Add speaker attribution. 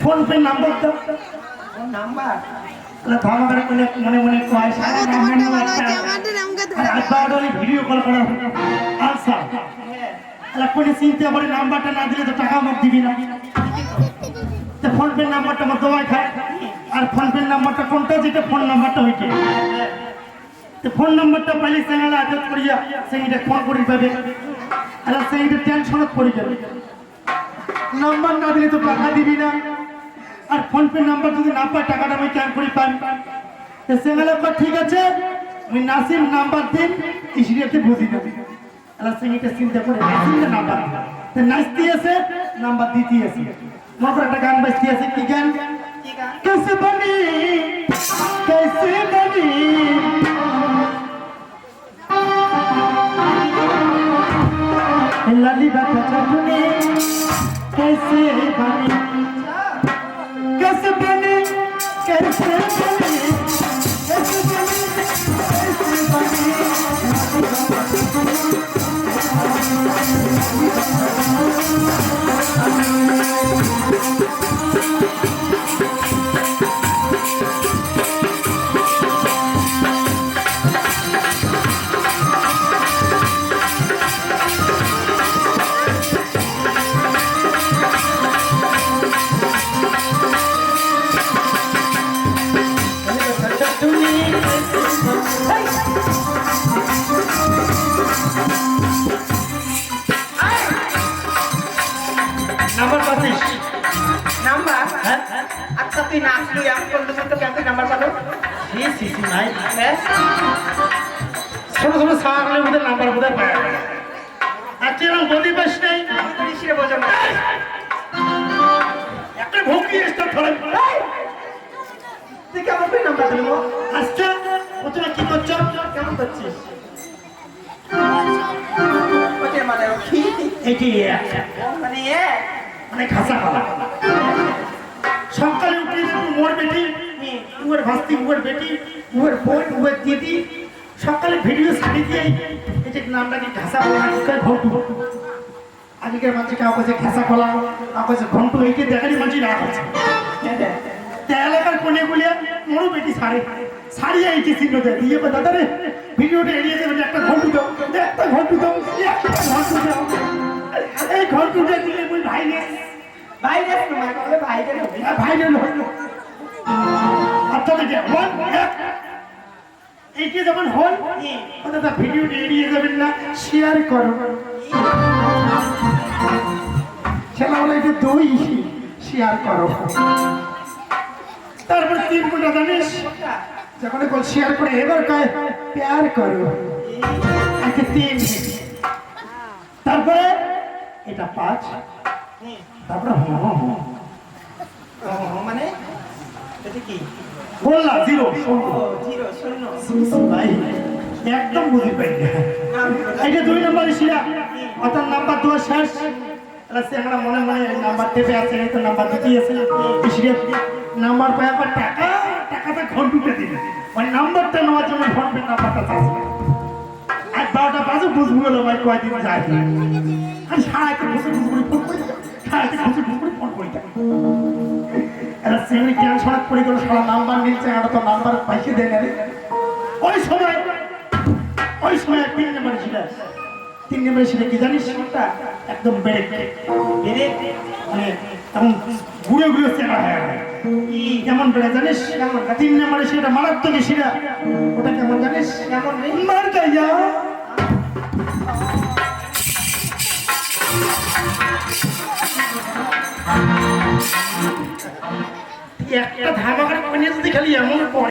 Speaker 1: Phone pay number দাও।
Speaker 2: Number
Speaker 1: ধামাকার মনে মনে কয় সারা ভিডিও কল করা আচ্ছা কোনে চিনতে পারে নাম্বারটা না দিলে তো টাকা আমার দিবি না। ফোন পে নাম্বারটা আমার দোয়াই খায় আর ফোন পে নাম্বারটা কোনটা যেটা ফোন নাম্বারটা হইতে ফোন নাম্বারটা পাইলে চ্যানেলে আদত করিয়া সেইটা ফোন করি পাবে আর সেইটা টেনশনত পড়ে যাবে। নাম্বার না দিলে তো টাকা দিবি না আর ফোন পে নাম্বার যদি না পাই টাকাটা আমি ক্যান করি পাই চ্যানেলে ঠিক আছে আমি নাসিম নাম্বার দিন ইসিরিয়াতে বুঝি দেবি আলা সেইটা চিন্তা করে নাসিমের নাম্বার নাচতে আছে নাম্বার দিতে আছে মাত্র একটা গান বাজতে আছে কি গান कैसे बनी लाली बात चटनी कैसे बनी कैसे बनी कैसे बनी कैसे बनी নাম্বার পাচ্ছিস
Speaker 2: নাম্বার আচ্ছা তুই না আসলি আমি বলতে তো কেমন নাম্বার পাবো
Speaker 1: নাই ছোট ছোট ছাগলের মধ্যে নাম্বার বোধহয় পায় আর কেরম গদি পাস নাই
Speaker 2: কিসে বোঝো না
Speaker 1: একটা ভঙ্গি এসে ধরে
Speaker 2: তুই কেমন করে নাম্বার দিল
Speaker 1: আচ্ছা প্রথমে কি করছো
Speaker 2: কেমন করছিস ওকে মানে কি
Speaker 1: এটি
Speaker 2: মানে
Speaker 1: মানে খাসা খাওয়া সকালে উঠে মোর বেটি উয়ের ভাস্তি উয়ের বেটি উয়ের বোন উয়ের দিদি সকালে ভিডিও ছাড়ি দিয়ে এই যে নামটাকে ঘাসা কলা ঘন্টু আগেকার মানুষ কেউ কাছে ঘাসা কলা কাউ কাছে ঘন্টু এইকে দেখারই মানুষ না আছে এলাকার কোনে গুলিয়া মোরও বেটি ছাড়িয়ে এইটি চিহ্ন দেয় দিয়ে দাদা রে ভিডিওটা এড়িয়ে দেবেন একটা ঘন্টু দাও একটা ঘন্টু দাও একটা ঘন্টু দাও এই ঘন্টুটা দিলে বই ভাইরাস
Speaker 2: ভাইরাস না বলে ভাইরাস হবে
Speaker 1: ভাইরাল হলো আচ্ছা দেখে এইটি যখন হল দাদা ভিডিওটা এড়িয়ে যাবেন না শেয়ার করো ছেলে বলে এটা দুই শেয়ার করো তারপরে 3 ঘন্টা জানিস যখন বল শেয়ার করে এবার কয় প্যার করো আজকে 3 তারপরে এটা 5 তারপরে
Speaker 2: মানে এটা কি
Speaker 1: বললা 0
Speaker 2: শূন্য
Speaker 1: ভাই একদম বুঝি পাই না এটা 2 নম্বরের শিরা অর্থাৎ নাম্বার 2 শেষ তাহলে সেখানে মনে মনে নাম্বার টেপে আছে এই তো নাম্বার দিতেই আছে শিরা নাম্বার পায় আবার টাকাটা ঘন্টুতে দিবে ওই নাম্বারটা নেওয়ার জন্য ফোন পে নাম্বারটা চাইছে আর 12টা বাজে বুঝবো গেল ভাই কয়দিন যায় আর সারাতে বসে ফোন করি সারাতে বসে ফোন করি এরা সেখানে টেনশন পড়ে গেল সারা নাম্বার নিচ্ছে আর তো নাম্বার পাইছে দেয় না রে ওই সময় 3 নম্বরের ছিল 3 নম্বরের ছিল কি জানিস একদম বেড়ে মানে তখন ঘুরে ঘুরে চেনা হয় কেমন বেড়ে জানিস 3 নম্বরের সেটা মারাত্মক শিরা ওটা কেমন জানিস
Speaker 2: কেমন
Speaker 1: মার গাইয়া একটা ধামাকার কোনে যদি খালি এমন